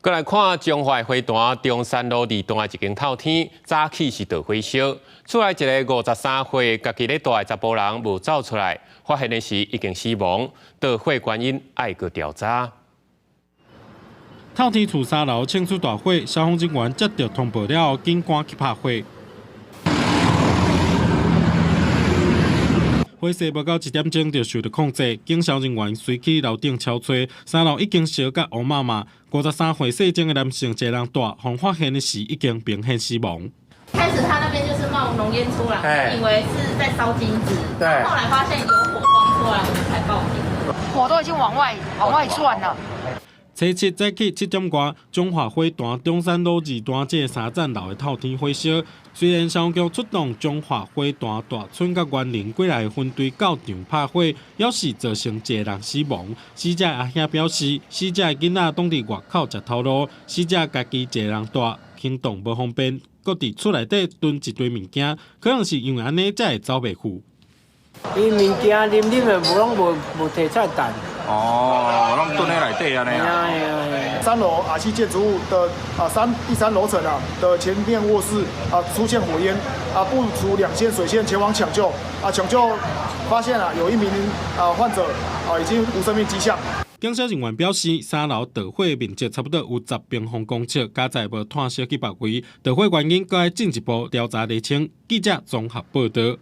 再来看中华花坛中山路二段一间透天，早起是大火烧，出来一个53岁家己咧住的查甫人无走出来，发现的是已经死亡，大火原因爱个调查。透天厝3楼庆祝大火，消防人员接到通报了后，紧赶去拍火。火势不到1点钟就受到控制，警消人员随去楼顶敲吹，3楼已经烧甲乌麻麻。53岁细种的男性一人大，后发现的是已经明显死亡。开始他那边就是冒浓烟出来，以为是在烧金纸，对，后来发现有火光出来，我们才报警。火都已经往外窜了。初7早起7点外，中华花坛中山路2段这3站楼的透天火烧，虽然消防局出动中华花坛大村甲园林几来分队到场拍火，也是造成一个人死亡。死者阿兄表示，死者的囡仔当伫外口食头路，死者家己一个人大，行动无方便，搁伫厝内底囤一堆物件，可能是因为安尼才会走袂赴。伊物件啉的无摕出来弹。哦，拢蹲在内底安尼啊。3楼RC建筑物的第3楼层的前面卧室出现火焰部署2线水线前往抢救抢救发现有一名患者已经无生命迹象。警消人员表示，3楼大火面积差不多有10平方公尺，加载无炭烧去别位，大火原因搁要进一步调查厘清。记者综合报道。